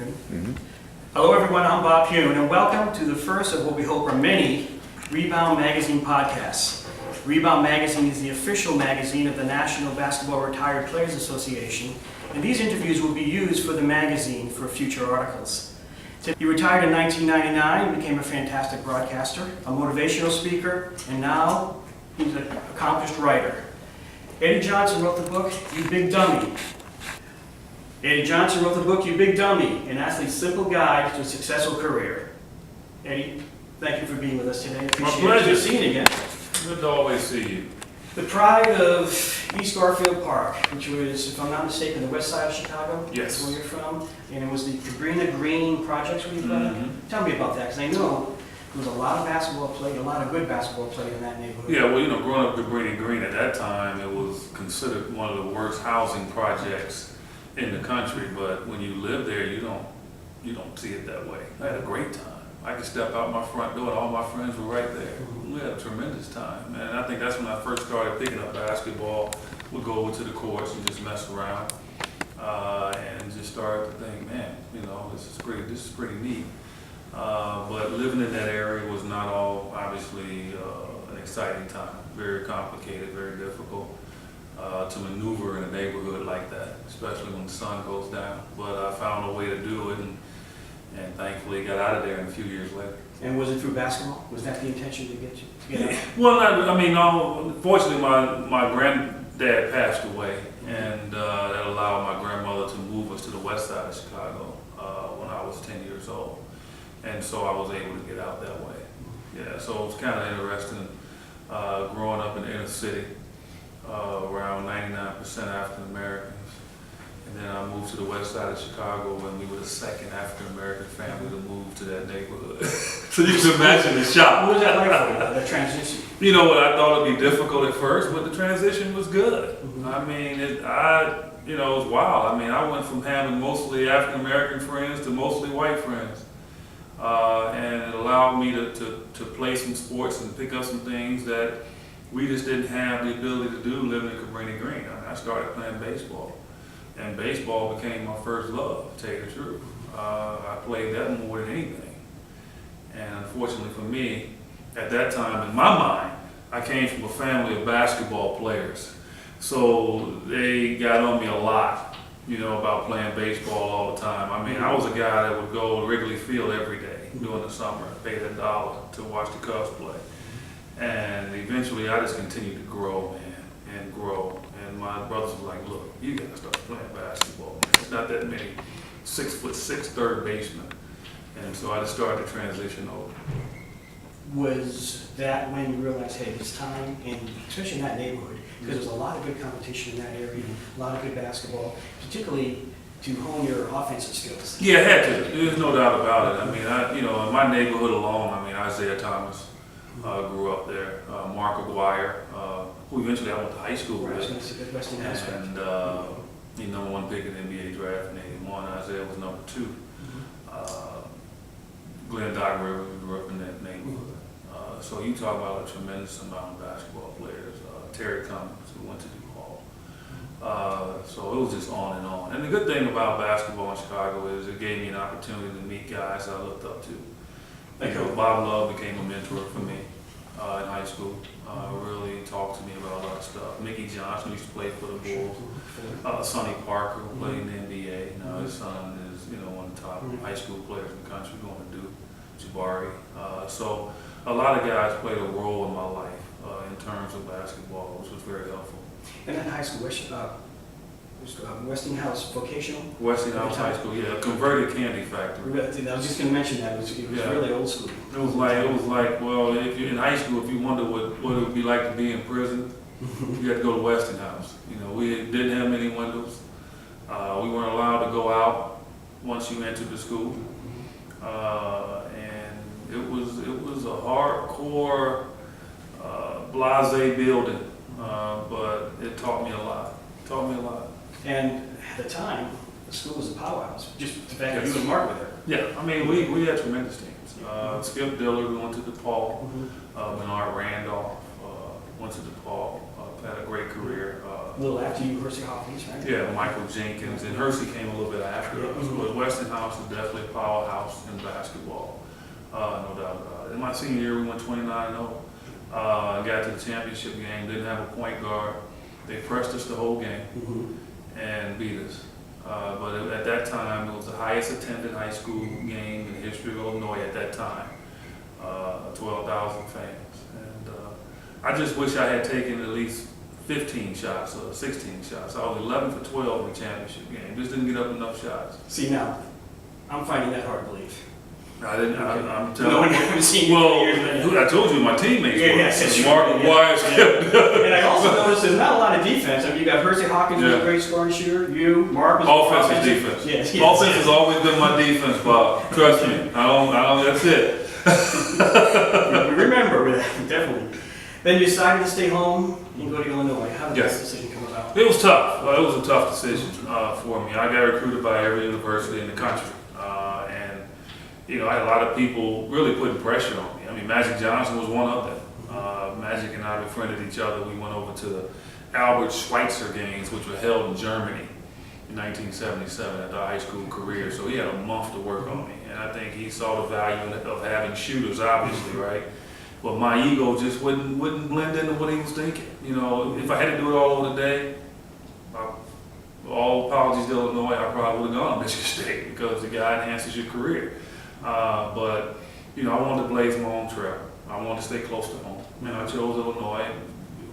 Good. Hello everyone, I'm Bob Hune, and welcome to the first of what we hope are many Rebound Magazine podcasts. Rebound Magazine is the official magazine of the National Basketball Retired Players Association, and these interviews will be used for the magazine for future articles. He retired in 1999, became a fantastic broadcaster, a motivational speaker, and now he's an accomplished writer. Eddie Johnson wrote the book, You Big Dummy. Eddie Johnson wrote the book, You Big Dummy, an athlete's simple guide to a successful career. Eddie, thank you for being with us today. My pleasure. Seeing you again. Good to always see you. The pride of East Garfield Park, which was, if I'm not mistaken, the west side of Chicago. Yes. That's where you're from. And it was the Cabrini Green projects where you from. Tell me about that, because I know there was a lot of basketball played, a lot of good basketball played in that neighborhood. Yeah, well, growing up Cabrini Green at that time, it was considered one of the worst housing projects in the country. But when you live there, you don't see it that way. I had a great time. I could step out my front door and all my friends were right there. We had a tremendous time. And I think that's when I first started picking up basketball. We'd go over to the courts and just mess around. And just started to think, man, this is pretty neat. But living in that area was not all, obviously, an exciting time. Very complicated, very difficult to maneuver in a neighborhood like that, especially when the sun goes down. But I found a way to do it, and thankfully got out of there a few years later. And was it through basketball? Was that the intention to get you? To get out? Well, unfortunately, my granddad passed away, and that allowed my grandmother to move us to the west side of Chicago when I was 10 years old. And so I was able to get out that way. Yeah, so it was kind of interesting growing up in the inner city, around 99% African Americans. And then I moved to the west side of Chicago when we were the second African American family to move to that neighborhood. So you can imagine the shock. What was that like for you, the transition? You know what, I thought it'd be difficult at first, but the transition was good. I mean, it was wild. I went from having mostly African American friends to mostly white friends. And it allowed me to play some sports and pick up some things that we just didn't have the ability to do living in Cabrini Green. I started playing baseball, and baseball became my first love, to tell you the truth. I played that more than anything. And unfortunately for me, at that time, in my mind, I came from a family of basketball players. So they got on me a lot, about playing baseball all the time. I was a guy that would go to Wrigley Field every day during the summer, pay that $1 to watch the Cubs play. And eventually I just continued to grow, man, and grow. And my brothers were like, look, you gotta start playing basketball, man. There's not that many 6'6" third basemen. And so I just started to transition over. Was that when you realized, hey, it's time, and especially in that neighborhood, because there's a lot of good competition in that area, a lot of good basketball, particularly to hone your offensive skills? Yeah, I had to. There's no doubt about it. In my neighborhood alone, Isaiah Thomas grew up there. Mark Aguirre, who eventually I went to high school with. And he number one pick in the NBA draft in '81. Isaiah was number 2. Glenn Doc Rivers grew up in that neighborhood. So you talk about a tremendous amount of basketball players. Terry Cummings, who went to DePaul. So it was just on and on. And the good thing about basketball in Chicago is it gave me an opportunity to meet guys I looked up to. Bob Love became a mentor for me in high school. Really talked to me about a lot of stuff. Mickey Johnson used to play for the Bulls. Sonny Parker, who played in the NBA. His son is one of the top high school players in the country, going to Duke. Jabari. So a lot of guys played a role in my life in terms of basketball, which was very helpful. And then high school, Westinghouse Vocational? Westinghouse High School, yeah, a converted candy factory. I was just going to mention that. It was really old school. It was like, well, if you're in high school, if you wonder what it would be like to be in prison, you had to go to Westinghouse. We didn't have many windows. We weren't allowed to go out once you entered the school. And it was a hardcore, blasé building, but it taught me a lot. And at the time, the school was a powerhouse. Just the fact that you and Mark were there. Yeah, we had tremendous teams. Skip Dillard went to DePaul. Bernard Randolph went to DePaul. Had a great career. little after you, Hersey Hawkins, right? Yeah, Michael Jenkins, and Hersey came a little bit after us. But Westinghouse is definitely a powerhouse in basketball, no doubt about it. In my senior year, we went 29-0. Got to the championship game, didn't have a point guard. They pressed us the whole game and beat us. But at that time, it was the highest attended high school game in the history of Illinois at that time, 12,000 fans. And I just wish I had taken at least 15 shots or 16 shots. I was 11 for 12 in the championship game. Just didn't get up enough shots. See, now, I'm finding that hard to believe. I didn't. Okay. I'm telling No one you. ever seen you Well, for years. I told you my teammates Yeah, were. yes, that's Mark true, McGuire. And I also noticed there's not a lot of defense. I mean, you got Hersey Hawkins, who's a Yeah. great scoring shooter. You, Mark, was Offense is defense. Yes, Offense has always been my defense, Bob. Trust me. I don't. That's it. We remember that, definitely. Then you decided to stay home and go to Illinois. How did Yes. that decision come about? It was tough. It was a tough decision for me. I got recruited by every university in the country, and I had a lot of people really putting pressure on me. I mean, Magic Johnson was one of them. Magic and I befriended each other. We went over to the Albert Schweitzer games, which were held in Germany in 1977 at the high school career. So he had a month to work on me, and I think he saw the value of having shooters, obviously, right? But my ego just wouldn't blend into what he was thinking. If I had to do it all over the day, all apologies to Illinois, I probably would have gone to Michigan State because the guy enhances your career. But I wanted to blaze my own trail. I wanted to stay close to home, and I chose Illinois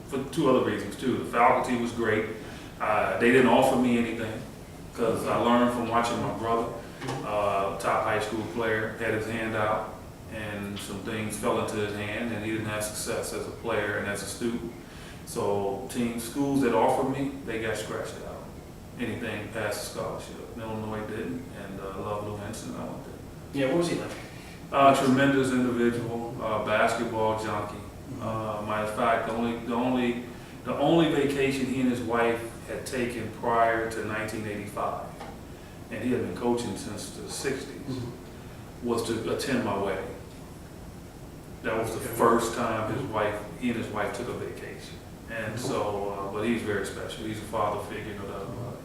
for two other reasons too. The faculty was great. They didn't offer me anything because I learned from watching my brother, top high school player, had his hand out, and some things fell into his hand, and he didn't have success as a player and as a student. So schools that offered me, they got scratched out. Anything past a scholarship. Illinois didn't, and I love Lou Henson. I went there. Yeah, what was he like? Tremendous individual, basketball junkie. Matter of fact, the only vacation he and his wife had taken prior to 1985, and he had been coaching since the 60s, was to attend my wedding. That was the first time he and his wife took a vacation. And so, but he's very special. He's a father figure, no doubt about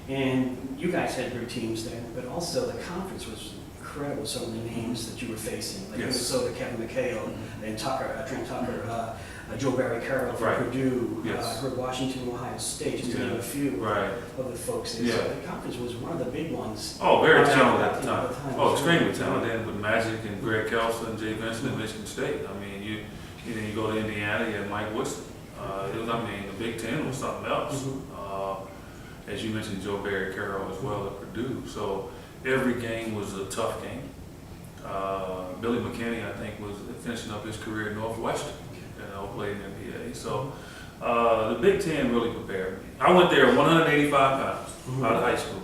it. And you guys had great teams there, but also the conference was incredible. Some of the names that you were facing, like Yes. Minnesota, Kevin McHale, and Trent Tucker, Joe Barry Carroll from Right. Purdue, Yes. heard Washington, Ohio State, just to name a few Right. of the folks there. Yeah. So the conference was one of the big ones. Oh, very Obviously, talented at the at time. the time. Oh, extremely talented with Magic and Greg Kelso and Jay Vincent at Michigan State. I mean, you go to Indiana, you had Mike Woodson. The Big Ten was something else. As you mentioned, Joe Barry Carroll as well at Purdue. So every game was a tough game. Billy McKinney, I think, was finishing up his career at Northwestern. Played in the NBA. So the Big Ten really prepared me. I went there 185 pounds out of high school.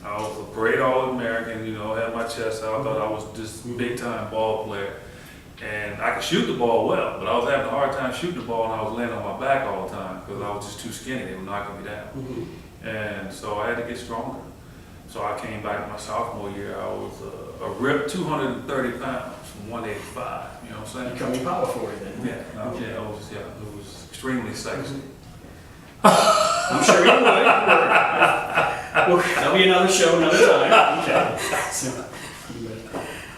I was a parade All-American, had my chest out. I thought I was this big-time ball player. And I could shoot the ball well, but I was having a hard time shooting the ball, and I was laying on my back all the time because I was just too skinny. They were knocking me down. And so I had to get stronger. So I came back my sophomore year. I was a ripped 230 pounds from 185. You know what I'm saying? Becoming power forward then. It was extremely sexy. I'm sure you would. Well, that'll be another show, another time. Okay. So,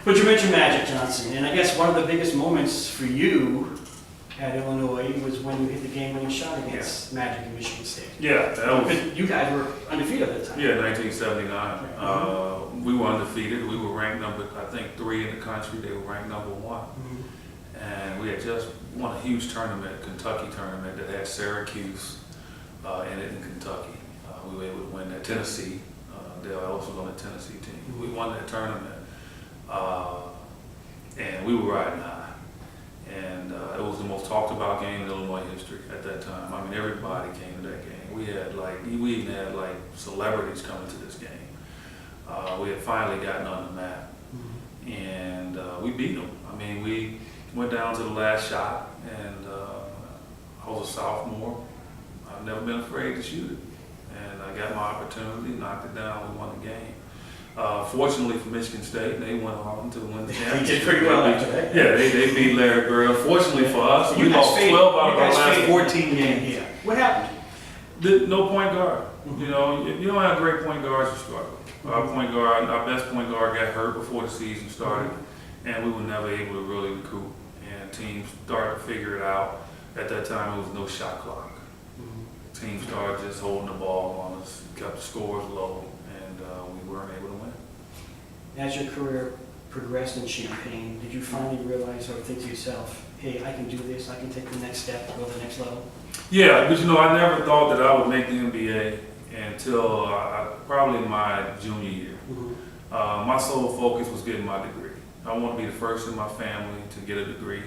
but you mentioned Magic Johnson, and I guess one of the biggest moments for you at Illinois was when you hit the game-winning shot against Magic in Michigan State. Yeah, that was. Because you guys were undefeated at the time. Yeah, 1979. We were undefeated. We were ranked I think 3 in the country. They were ranked number 1. And we had just won a huge tournament, Kentucky tournament, that had Syracuse in it in Kentucky. We were able to win that. Tennessee, Dale Ellis was on the Tennessee team. We won that tournament. And we were riding high. And it was the most talked about game in Illinois history at that time. I mean, everybody came to that game. We even had celebrities coming to this game. We had finally gotten on the map, and we beat them. I mean, we went down to the last shot, and I was a sophomore. I've never been afraid to shoot it, and I got my opportunity, knocked it down, we won the game. Fortunately for Michigan State, they went on to win the championship. They did pretty well after that. Yeah, they beat Larry Bird. Fortunately for us, we lost 12 out of our last 14 games. Yeah. What happened? No point guard. You know, if you don't have great point guards, you struggle. Our best point guard got hurt before the season started, and we were never able to really recruit. And teams started to figure it out. At that time, it was no shot clock. Teams started just holding the ball on us, kept the scores low, and we weren't able to win. As your career progressed in Champaign, did you finally realize or think to yourself, hey, I can do this, I can take the next step, go to the next level? Yeah, but you know, I never thought that I would make the NBA until probably my junior year. My sole focus was getting my degree. I want to be the first in my family to get a degree.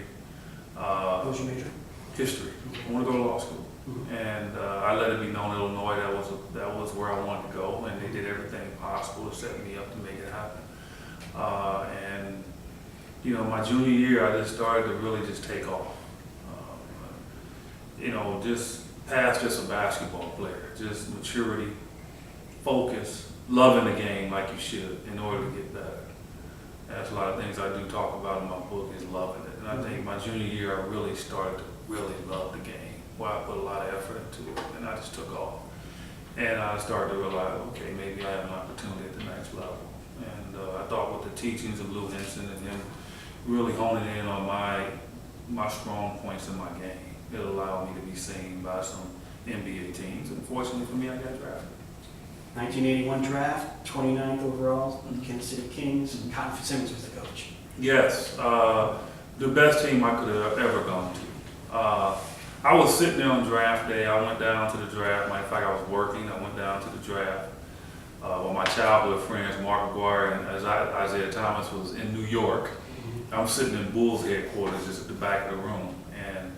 What was your major? History. I want to go to law school. And I let it be known in Illinois that was where I wanted to go, and they did everything possible to set me up to make it happen. And you know, my junior year, I just started to really just take off. You know, just past just a basketball player, just maturity, focus, loving the game like you should in order to get better. That's a lot of things I do talk about in my book is loving it. And I think my junior year, I really started to really love the game, where I put a lot of effort into it, and I just took off. And I started to realize, okay, maybe I have an opportunity at the next level. And I thought with the teachings of Lou Henson and him really honing in on my strong points in my game, it allowed me to be seen by some NBA teams. And fortunately for me, I got drafted. 1981 draft, 29th overall, Kansas City Kings, and Cotton Fitzsimmons was the coach. Yes, the best team I could have ever gone to. I was sitting there on draft day. I went down to the draft. Matter of fact, I was working. I went down to the draft with my childhood friends, Mark McGuire and Isaiah Thomas was in New York. I'm sitting in Bulls headquarters just at the back of the room, and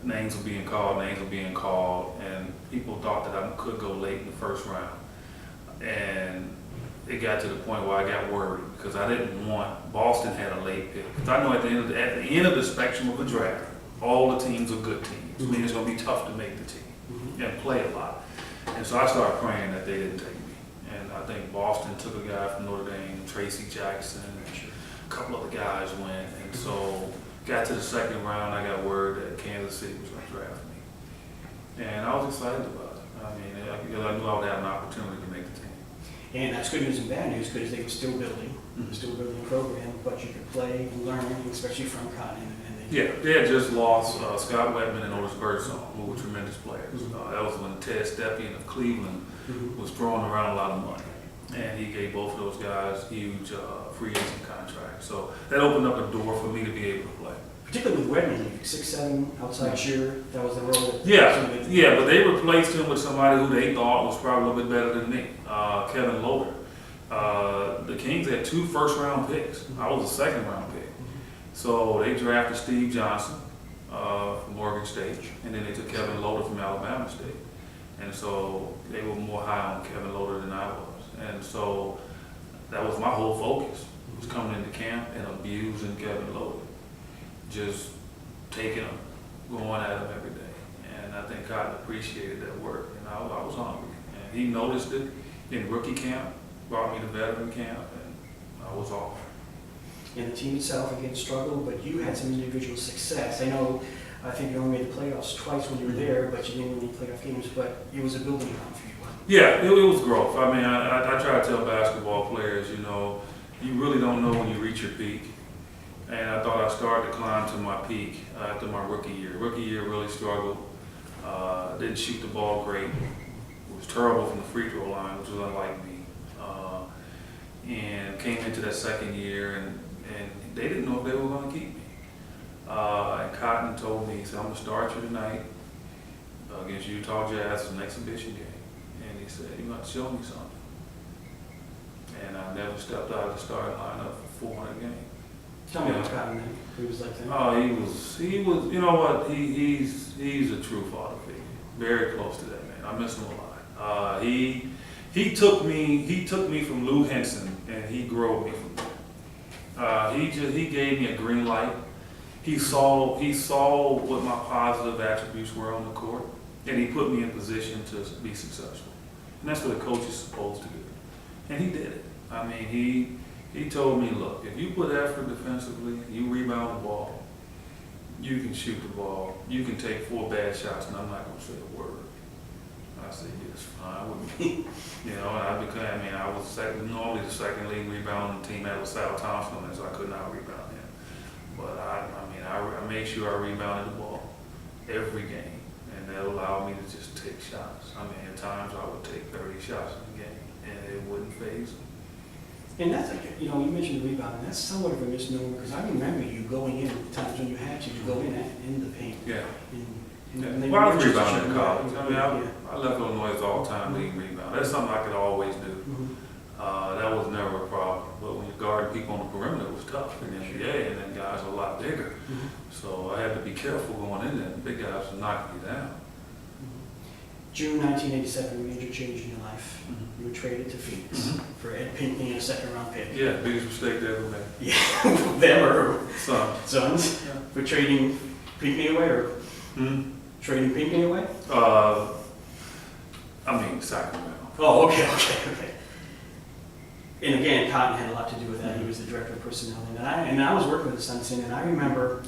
names were being called, and people thought that I could go late in the first round. And it got to the point where I got worried because I didn't want, Boston had a late pick. Because I know at the end of the spectrum of the draft, all the teams are good teams. I mean, it's going to be tough to make the team and play a lot. And so I started praying that they didn't take me. And I think Boston took a guy from Notre Dame, Tracy Jackson, and a couple other guys went. And so got to the second round, I got word that Kansas City was going to draft me. And I was excited about it. I mean, because I knew I would have an opportunity to make the team. And that's good news and bad news because they were still building a program, but you could play and learn, especially from Cotton. Yeah, they had just lost Scott Wetman and Otis Birdsong, who were tremendous players. That was when Ted Stepien of Cleveland was throwing around a lot of money. And he gave both of those guys huge free agent contracts. So that opened up a door for me to be able to play. Particularly with Wetman, 6'7", outside shooter, that was the role. Yeah, but they replaced him with somebody who they thought was probably a little bit better than me, Kevin Loder. The Kings had 2 first-round picks. I was a second-round pick. So they drafted Steve Johnson from Oregon State, and then they took Kevin Loder from Alabama State. And so they were more high on Kevin Loder than I was. And so that was my whole focus, was coming into camp and abusing Kevin Loder. Just taking him, going at him every day. And I think Cotton appreciated that work, and I was hungry. And he noticed it in rookie camp, brought me to veteran camp, and I was off. And the team itself, again, struggled, but you had some individual success. I think you only made the playoffs twice when you were there, but you didn't win any playoff games, but it was a building ground for you. Yeah, it was growth. I mean, I try to tell basketball players, you know, you really don't know when you reach your peak. And I thought I started to climb to my peak after my rookie year. Rookie year really struggled. Didn't shoot the ball great. Was terrible from the free throw line, which was unlike me. And came into that second year, and they didn't know if they were going to keep me. And Cotton told me, he said, I'm going to start you tonight against Utah Jazz. It's an exhibition game. And he said, you're going to have to show me something. And I never stepped out of the starting lineup for 400 games. Tell me about Cotton then. He was like that. Oh, he was, you know what, he's a true father figure. Very close to that man. I miss him a lot. He took me from Lou Henson, and he grew me from there. He gave me a green light. He saw what my positive attributes were on the court, and he put me in position to be successful. And that's what a coach is supposed to do. And he did it. I mean, he told me, look, if you put effort defensively, you rebound the ball, you can shoot the ball, you can take 4 bad shots, and I'm not going to say a word. I said, yeah, it's fine with me. You know, and I was normally the second lead rebounder on the team at LaSalle Thompson, and so I could not rebound him. But I made sure I rebounded the ball every game, and that allowed me to just take shots. I mean, at times I would take 30 shots in a game, and it wouldn't faze them. And that's like, you mentioned rebounding, that's somewhat of a misnomer, because I remember you going in at times when you had to go in the paint. Yeah. And they Well, I were was just rebounding in college. I mean, yeah. I left Illinois all the time leading rebound. That's something I could always do. That was never a problem. But when you're guarding people on the perimeter, it was tough in the NBA, and then guys are a lot bigger. So I had to be careful going in there. The big guys would knock me down. June 1987, a major change in your life. You were traded to Phoenix for Ed Pinckney and a second-round pick. Yeah, biggest mistake they ever made. Yeah, them or Sons. Yeah. For trading Pinckney away, or trading Pinckney away? Sacramento. Oh, okay. And again, Cotton had a lot to do with that. He was the director of personnel. And I was working with the Suns, and I remember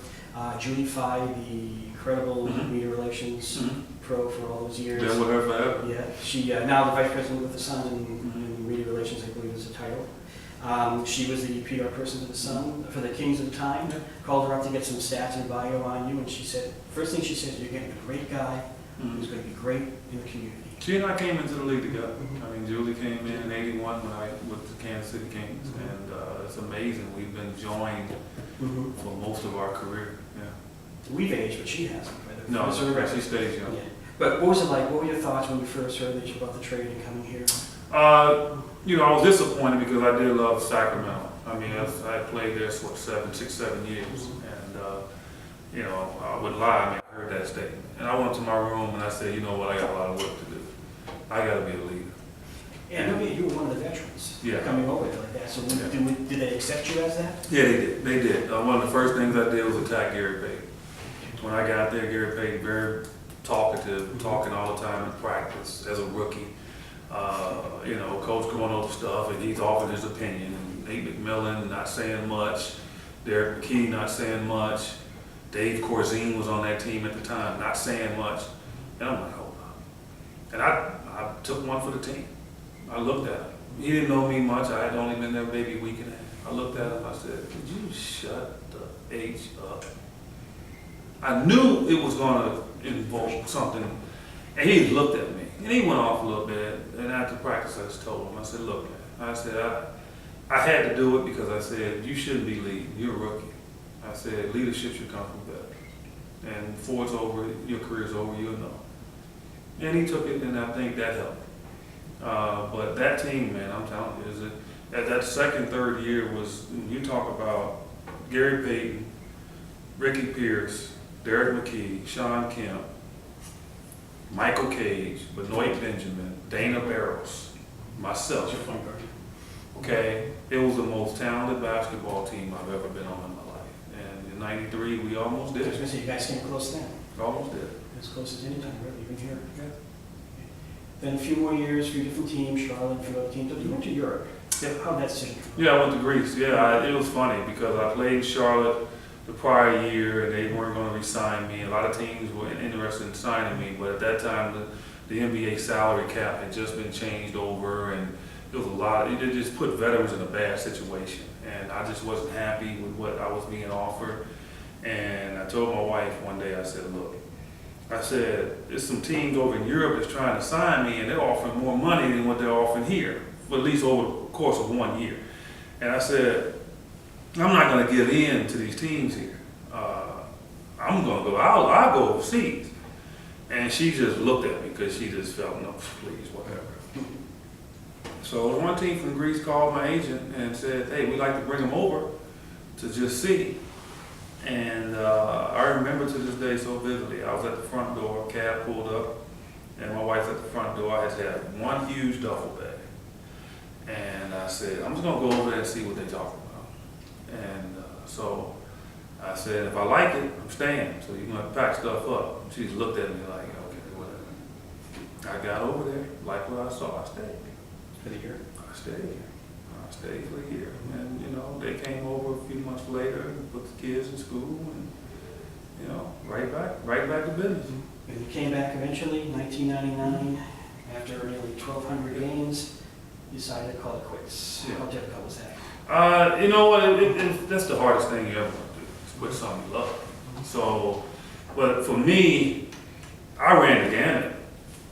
Julie Fye, the incredible media relations pro for all those years. Been with her forever. Yeah, she now the vice president with the Suns in media relations, I believe is the title. She was the PR person for the Sun, for the Kings at the time. Called her up to get some stats and bio on you, and she said, first thing she said, you're getting a great guy who's going to be great in the community. She and I came into the league together. I mean, Julie came in '81 when I with the Kansas City Kings, and it's amazing. We've been joined for most of our career. Yeah. We've aged, but she hasn't. No, she stays young. Yeah. But what was it like? What were your thoughts when you first heard about the trade and coming here? I was disappointed because I did love Sacramento. I mean, I played there for 7 years, and I would lie. I mean, I heard that statement, and I went to my room and I said, you know what? I got a lot of work to do. I got to be a leader. Yeah, I know you were one of the veterans coming over there like that. So did they accept you as that? Yeah, they did. They did. One of the first things I did was attack Gary Payton. When I got there, Gary Payton, very talkative, talking all the time in practice as a rookie. Coach going over stuff, and he's offering his opinion. And Nate McMillan not saying much. Derek McKee not saying much. Dave Corzine was on that team at the time, not saying much. And I'm like, hold on. And I took one for the team. I looked at him. He didn't know me much. I had only been there maybe a week and a half. I looked at him. I said, could you shut the H up? I knew it was going to involve something. And he looked at me. And he went off a little bit. And after practice, I just told him, I said, look, man. I said, I had to do it because I said, you shouldn't be leading. You're a rookie. I said, leadership should come from that. And before it's over, your career's over, you'll know. And he took it, and I think that helped. But that team, man, I'm telling you, that second, third year was, when you talk about Gary Payton, Ricky Pierce, Derek McKee, Sean Kemp, Michael Cage, Benoit Benjamin, Dana Barros, myself. Your point guard. Okay, it was the most talented basketball team I've ever been on in my life. And in '93, we almost I was did. going to say, you guys came close then. Almost did. As close as any time, really, even here. Yeah. Then a few more years, a few different teams, Charlotte, a few other teams. You went to Europe. Yeah. How'd that decision come? Yeah, I went to Greece. Yeah, it was funny because I played Charlotte the prior year, and they weren't going to re-sign me. A lot of teams were interested in signing me, but at that time, the NBA salary cap had just been changed over, and there was a lot. It just put veterans in a bad situation, and I just wasn't happy with what I was being offered. And I told my wife one day, I said, look, I said, there's some teams over in Europe that's trying to sign me, and they're offering more money than what they're offering here, for at least over the course of 1 year. And I said, I'm not going to give in to these teams here. I'm going to go, I'll go overseas. And she just looked at me because she just felt, no, please, whatever. So one team from Greece called my agent and said, hey, we'd like to bring him over to just see. And I remember to this day so vividly. I was at the front door, cab pulled up, and my wife's at the front door. I had one huge duffel bag. And I said, I'm just going to go over there and see what they're talking about. And so I said, if I like it, I'm staying. So you're going to pack stuff up. She just looked at me like, okay, whatever. I got over there, like what I saw, I stayed. For the year? I stayed. I stayed for a year. And, they came over a few months later and put the kids in school and, right back to business. And you came back eventually, 1999. After nearly 1,200 games, you decided to call it quits. Yeah. How difficult was that? You know what? That's the hardest thing you ever want to do. Is quit something you love. So, but for me, I ran the gamut.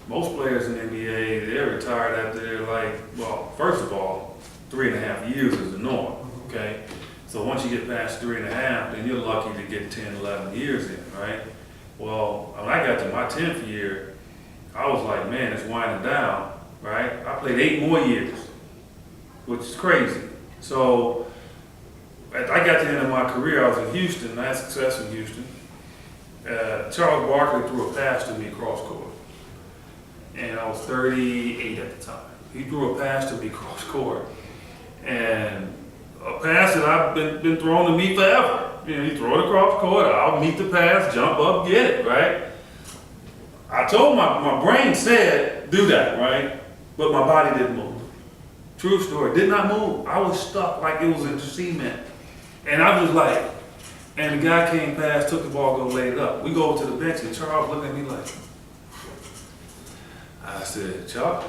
Most players in the NBA, they're retired after they're like, well, first of all, 3.5 years is the norm, okay? So once you get past 3.5, then you're lucky to get 10, 11 years in, right? Well, when I got to my 10th year, I was like, man, it's winding down, right? I played 8 more years, which is crazy. So as I got to the end of my career, I was in Houston, I had success in Houston. Charles Barkley threw a pass to me cross court. And I was 38 at the time. He threw a pass to me cross court. And a pass that I've been thrown to me forever. You know, you throw it across court, I'll meet the pass, jump up, get it, right? I told my brain said, do that, right? But my body didn't move. True story, did not move. I was stuck like it was in cement. And I was like, and the guy came past, took the ball, go laid it up. We go over to the bench and Charles looked at me like, I said, Chuck,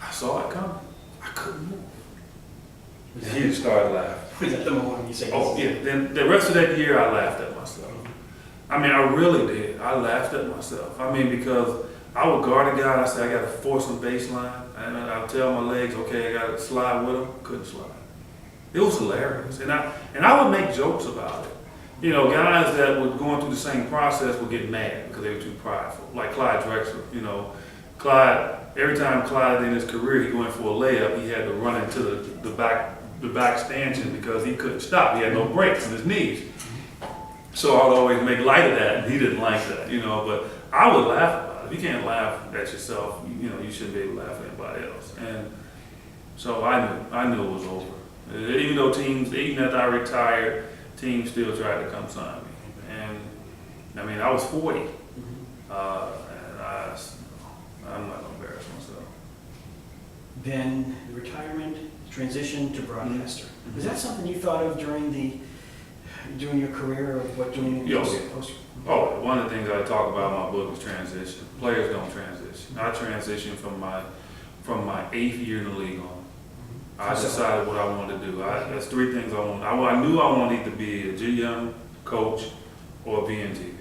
I saw it coming. I couldn't move. And he just started laughing. Was that the moment you say? Oh, yeah. Then the rest of that year, I laughed at myself. I mean, I really did. I laughed at myself. I mean, because I would guard a guy, I said, I got to force him baseline. And I'd tell my legs, okay, I got to slide with him. Couldn't slide. It was hilarious. And I would make jokes about it. You know, guys that were going through the same process would get mad because they were too prideful. Like Clyde Drexler, you know. Clyde, every time Clyde in his career, he went for a layup, he had to run into the back stanchion because he couldn't stop. He had no brakes in his knees. So I would always make light of that, and he didn't like that, you know. But I would laugh about it. If you can't laugh at yourself, you know, you shouldn't be able to laugh at anybody else. And so I knew it was over. Even though even after I retired, teams still tried to come sign me. And I mean, I was 40, and I'm not gonna embarrass myself. Then retirement, transition to broadcaster. Was that something you thought of during your career of what doing? Oh, one of the things I talk about in my book is transition. Players don't transition. I transitioned from my 8th year in the league on. I decided what I wanted to do. There's 3 things I want. I knew I wanted to be a GM, coach, or be in TV.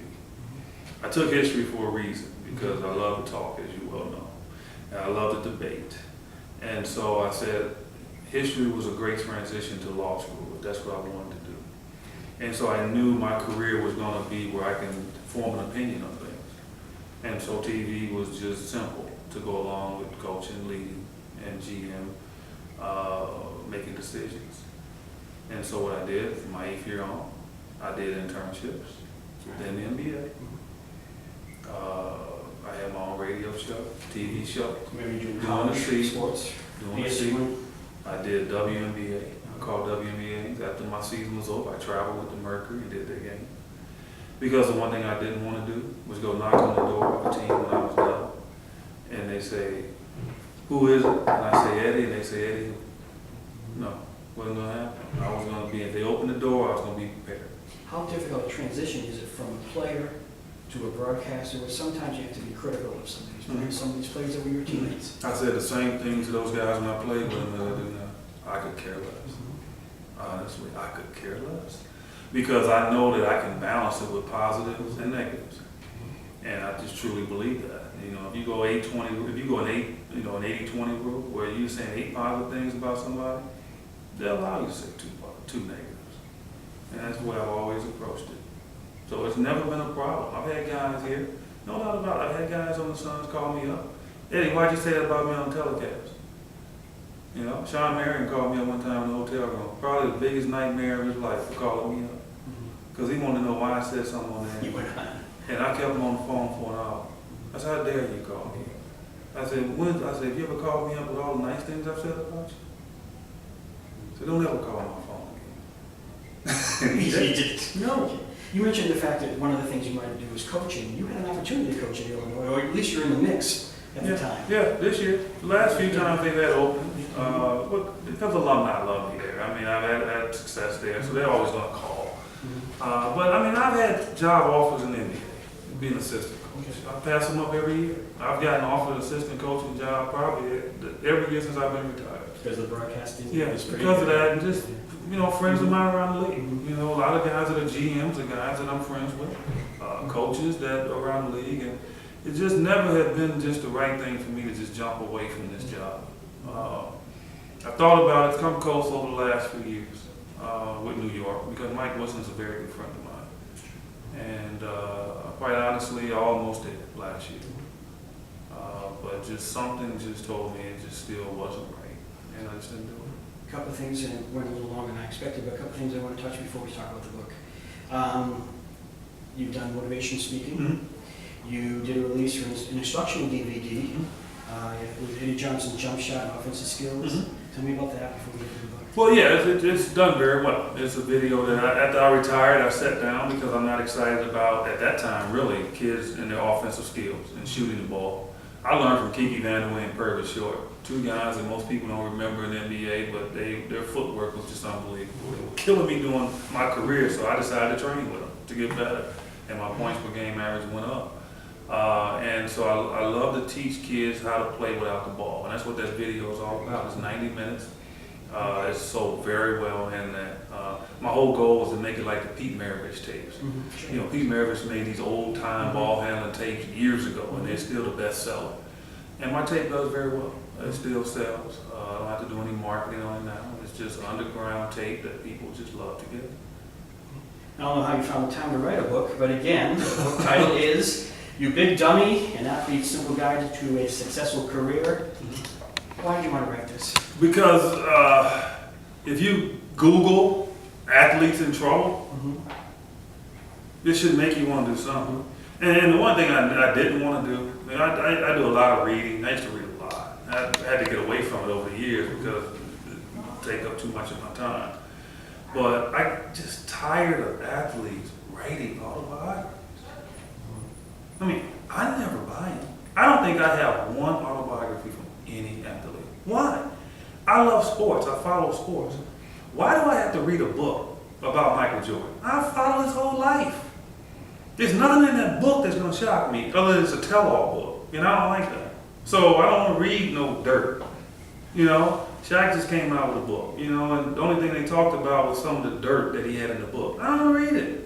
I took history for a reason because I love to talk, as you well know. And I love to debate. And so I said, history was a great transition to law school. That's what I wanted to do. And so I knew my career was going to be where I can form an opinion on things. And so TV was just simple to go along with coaching, leading, and GM, making decisions. And so what I did from my 8th year on, I did internships within the NBA. I had my own radio show, TV show. Maybe doing Doing the season. sports. Doing the season. I did WNBA. I called WNBA. After my season was over, I traveled with the Mercury and did their game. Because the one thing I didn't want to do was go knock on the door of a team when I was done. And they say, who is it? And I say, Eddie. And they say, Eddie. No, wasn't going to happen. I was going to be, if they opened the door, I was going to be prepared. How difficult a transition is it from a player to a broadcaster, where sometimes you have to be critical of some of these players, some of these players that were your teammates? I said the same thing to those guys when I played with them that I do now. I could care less. Honestly, I could care less. Because I know that I can balance it with positives and negatives. And I just truly believe that. You know, if you go 8-20, if you go an 80-20 rule, where you're saying 8 positive things about somebody, they'll allow you to say 2 negatives. And that's the way I've always approached it. So it's never been a problem. I've had guys here, no doubt about it. I've had guys on the Suns call me up. Eddie, why'd you say that about me on telecast? You know, Sean Marion called me up one time in the hotel room. Probably the biggest nightmare of his life for calling me up. Because he wanted to know why I said something on there. You went on. And I kept him on the phone for an hour. I said, how dare you call me up? I said, have you ever called me up with all the nice things I've said about you? So don't ever call my phone again. He did. No. You mentioned the fact that one of the things you wanted to do was coaching. You had an opportunity to coach at Illinois, or at least you're in the mix at the time. Yeah, this year. The last few times they've had open. Because alumni love me there. I mean, I've had success there, so they're always going to call. But I mean, I've had job offers in the NBA. be an assistant coach. I pass them up every year. I've gotten offered an assistant coaching job probably every year since I've been retired. Because of the broadcasting? Yeah, because of that, and just, friends of mine around the league. A lot of guys that are GMs and guys that I'm friends with, coaches that are around the league, and it just never had been just the right thing for me to just jump away from this job. I thought about it, come close over the last few years with New York, because Mike Wilson's a very good friend of mine. And quite honestly, I almost did last year. But just something just told me it just still wasn't right, and I just didn't do it. A couple of things, and it went a little longer than I expected, but a couple of things I want to touch before we talk about the book. You've done motivation speaking. Mm-hmm. You did a release for an instructional DVD with Eddie Johnson's jump shot and offensive skills. Mm-hmm. Tell me about that before we get to the book. Well, yeah, it's done very well. It's a video that after I retired, I sat down because I'm not excited about, at that time, really, kids and their offensive skills and shooting the ball. I learned from Kiki Vandeweghe and Purvis Short, two guys that most people don't remember in the NBA, but their footwork was just unbelievable. They were killing me during my career, so I decided to train with them to get better, and my points per game average went up. And so I love to teach kids how to play without the ball, and that's what that video is all about. It's 90 minutes. It's sold very well in that. My whole goal was to make it like the Pete Maravich tapes. Mm-hmm. Sure. Pete Maravich made these old-time ball handling tapes years ago, and they're still the best seller. And my tape does very well. It still sells. I don't have to do any marketing on it now. It's just underground tape that people just love to get. I don't know how you found the time to write a book, but again, the book title is You Big Dummy, An Athlete's Simple Guide to a Successful Career. Why did you want to write this? Because if you Google athletes in trouble, it should make you want to do something. And the one thing I didn't want to do, I do a lot of reading. I used to read a lot. I had to get away from it over the years because it take up too much of my time. But I just tired of athletes writing autobiographies. I mean, I never buy them. I don't think I have one autobiography from any athlete. Why? I love sports. I follow sports. Why do I have to read a book about Michael Jordan? I follow his whole life. There's nothing in that book that's going to shock me other than it's a tell-all book. I don't like that. So I don't want to read no dirt. Shaq just came out with a book, and the only thing they talked about was some of the dirt that he had in the book. I don't want to read it.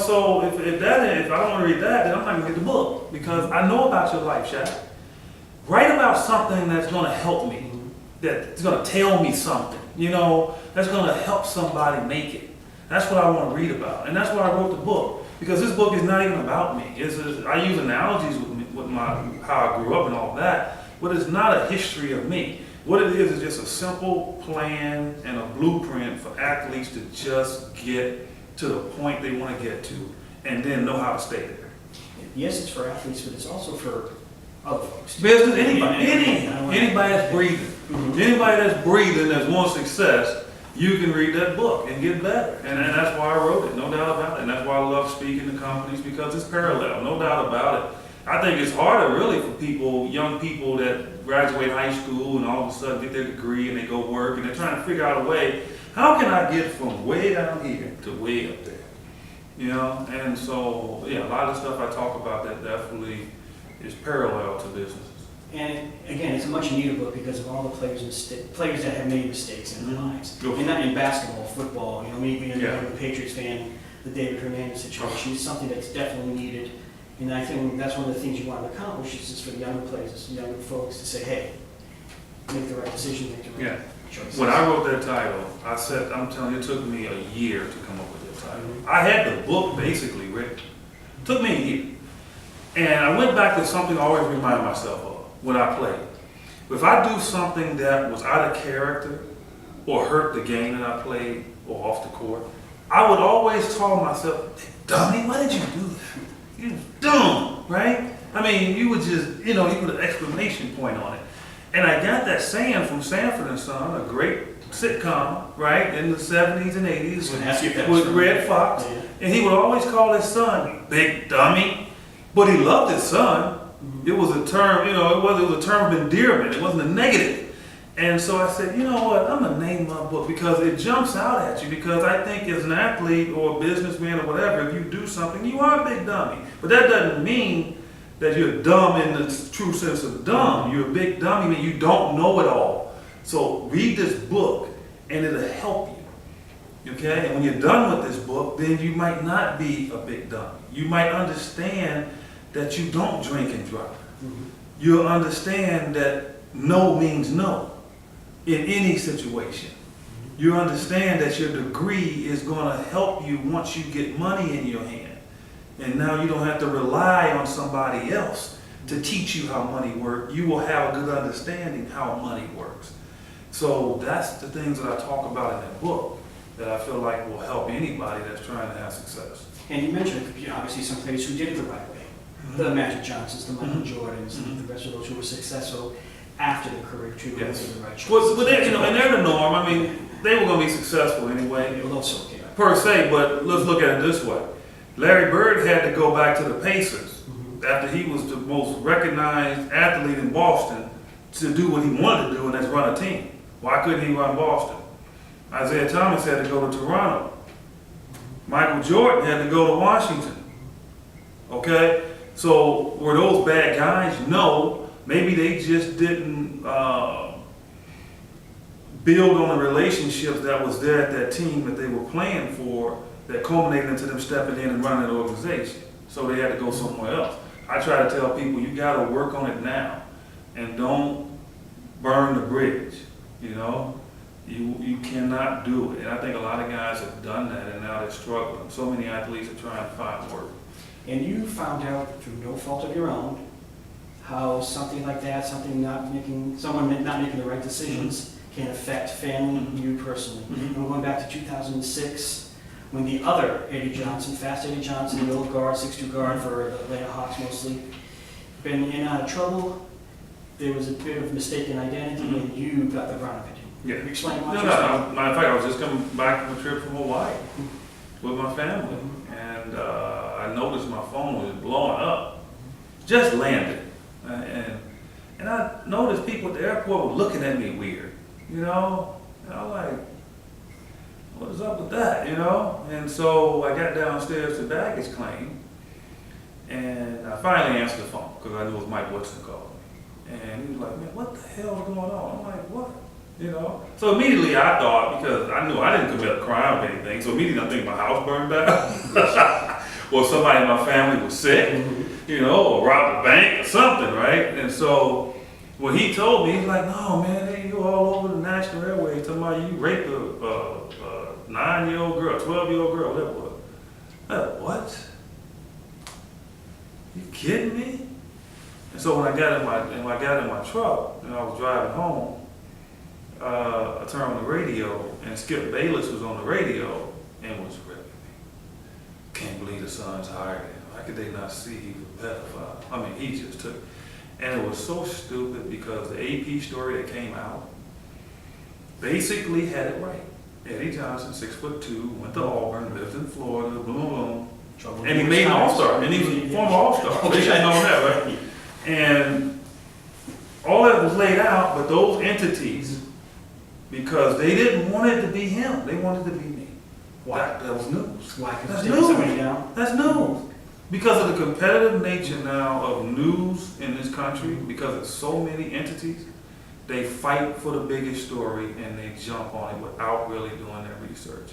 So if I don't want to read that, then I'm not going to get the book because I know about your life, Shaq. Write about something that's going to help me, that's going to tell me something, that's going to help somebody make it. That's what I want to read about, and that's why I wrote the book. Because this book is not even about me. I use analogies with how I grew up and all that, but it's not a history of me. What it is just a simple plan and a blueprint for athletes to just get to the point they want to get to, and then know how to stay there. Yes, it's for athletes, but it's also for other folks. Business, anybody that's breathing. Anybody that's breathing that's wants success, you can read that book and get better. And that's why I wrote it, no doubt about it. And that's why I love speaking to companies, because it's parallel, no doubt about it. I think it's harder really for people, young people that graduate high school and all of a sudden get their degree and they go work and they're trying to figure out a way, how can I get from way down here to way up there? And so, a lot of the stuff I talk about that definitely is parallel to businesses. And again, it's a much needed book because of all the players that have made mistakes in their lives. Go for And it. not in basketball, football, me being Yeah. a Patriots fan, the David Hernandez situation is something that's definitely needed. And I think that's one of the things you want to accomplish is just for the younger players, the younger folks to say, hey, make the right decision, make the right choices. When I wrote that title, I'm telling you, it took me a year to come up with that title. I had the book basically written. It took me a year. And I went back to something I always remind myself of when I play. If I do something that was out of character or hurt the game that I played or off the court, I would always tell myself, dummy, why did you do that? You're dumb, right? I mean, you would just, you put an exclamation point on it. And I got that saying from Sanford and Son, a great sitcom, right, in the 70s and 80s with Red Fox. Yeah. And he would always call his son, big dummy. But he loved his son. It was a term, it was a term of endearment. It wasn't a negative. And so I said, you know what, I'm gonna name my book because it jumps out at you, because I think as an athlete or a businessman or whatever, if you do something, you are a big dummy. But that doesn't mean that you're dumb in the true sense of dumb. You're a big dummy, and you don't know it all. So read this book and it'll help you. Okay? And when you're done with this book, then you might not be a big dummy. You might understand that you don't drink and drive. You'll understand that no means no in any situation. You understand that your degree is going to help you once you get money in your hand. And now you don't have to rely on somebody else to teach you how money works. You will have a good understanding how money works. So that's the things that I talk about in that book that I feel like will help anybody that's trying to have success. And you mentioned, obviously, some players who did it the right way. The Magic Johnsons, the Michael Jordans, the rest of those who were successful after the career too. Yes. The right choice. Well, they, and they're the norm. I mean, they were going to be successful anyway, It was also okay. per se, but let's look at it this way. Larry Bird had to go back to the Pacers after he was the most recognized athlete in Boston to do what he wanted to do, and that's run a team. Why couldn't he run Boston? Isaiah Thomas had to go to Toronto. Michael Jordan had to go to Washington. Okay? So were those bad guys? No. Maybe they just didn't build on the relationships that was there at that team that they were playing for, that culminated into them stepping in and running the organization. So they had to go somewhere else. I try to tell people, you got to work on it now and don't burn the bridge. You know, you cannot do it. And I think a lot of guys have done that, and now they're struggling. So many athletes are trying to find work. And you found out through no fault of your own how something like that, someone not making the right decisions, can affect family and you personally. And going back to 2006, when the other Eddie Johnson, Fast Eddie Johnson, the old guard, 6'2" guard for the Atlanta Hawks mostly, been in and out of trouble. There was a bit of mistaken identity, and you got the brunt of it. Yeah. Can you explain why? No. Matter of fact, I was just coming back from a trip from Hawaii with my family, and I noticed my phone was blowing up. Just landed, and I noticed people at the airport were looking at me weird, you know. And I was like, "What is up with that?" You know. And so I got downstairs to baggage claim, and I finally answered the phone because I knew it was Mike Woodson calling me, and he was like, "Man, what the hell is going on?" I'm like, "What?" You know, so immediately I thought, because I knew I didn't commit a crime or anything, so immediately I'm thinking my house burned down, or somebody in my family was sick, you know, or robbed a bank or something, right? And so when he told me, he's like, "No, man, hey, you all over the National Airways talking about you raped a 9-year-old girl, 12-year-old girl, whatever it was." I said, "What? You kidding me?" And so when I got in my truck and I was driving home, I turned on the radio, and Skip Bayless was on the radio and was ripping me. "Can't believe the Suns hired him. How could they not see he was a pedophile?" I mean, he just took it. And it was so stupid because the AP story that came out basically had it right. Eddie Johnson, 6'2", went to Auburn, lived in Florida, boom, boom. And he made an All-Star, and he was a former All-Star. They should know that, right? And all that was laid out, but those entities, because they didn't want it to be him. They wanted it to be me. Why? That was news. Why? That's Because somebody news. down? That's news. Because of the competitive nature now of news in this country, because of so many entities, they fight for the biggest story and they jump on it without really doing their research.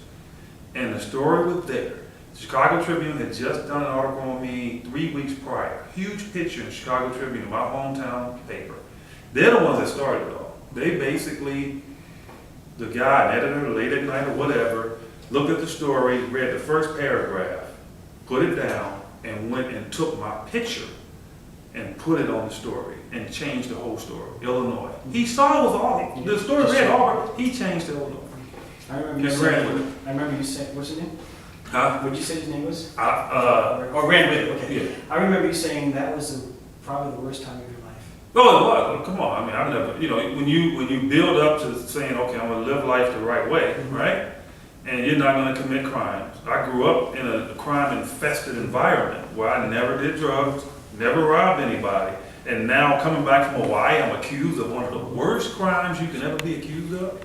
And the story was there. The Chicago Tribune had just done an article on me 3 weeks prior. Huge picture in the Chicago Tribune, my hometown paper. They're the ones that started it all. They basically, the guy, an editor, late at night or whatever, looked at the story, read the first paragraph, put it down, and went and took my picture and put it on the story and changed the whole story. Illinois. He saw it was all, the story read Auburn, he changed to Illinois. I remember you And ran with saying, I remember you saying, what's his name? Huh? What did you say his name was? Oh, Or ran with it, okay. yeah. I remember you saying that was probably the worst time of your life. Oh, it was. Come on. I mean, I've never, you know, when you build up to saying, okay, I'm going to live life the right way, right? And you're not going to commit crimes. I grew up in a crime-infested environment where I never did drugs, never robbed anybody, And now coming back from Hawaii, I'm accused of one of the worst crimes you can ever be accused of.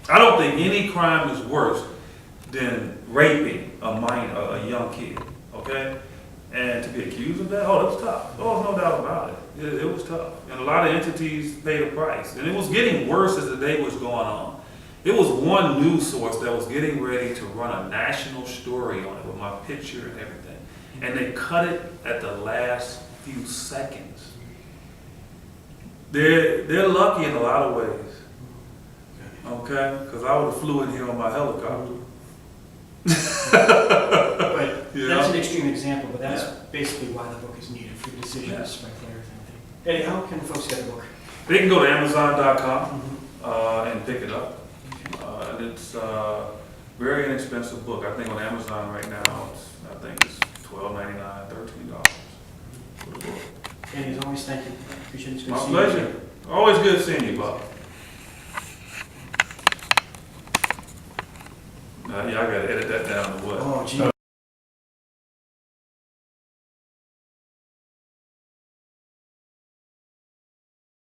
I don't think any crime is worse than raping a minor, a young kid, okay? And to be accused of that, oh, it was tough. Oh, no doubt about it. It was tough. And a lot of entities paid a price. And it was getting worse as the day was going on. It was one news source that was getting ready to run a national story on it with my picture and everything. And they cut it at the last few seconds. They're lucky in a lot of ways. Okay? Because I would have flew in here on my helicopter. But Yeah. that's an extreme example, but that's Yeah. basically why the book is needed for decisions Yeah. by players and everything. Eddie, how can folks get the book? They can go to Amazon.com and pick it up. And it's a very inexpensive book. I think on Amazon right now, it's $12.99, $13 for the book. Eddie, as always, thank you. Appreciate it. It's good My seeing you. pleasure. Always good seeing you, Bob. Yeah, I gotta edit that down to what? Oh, gee.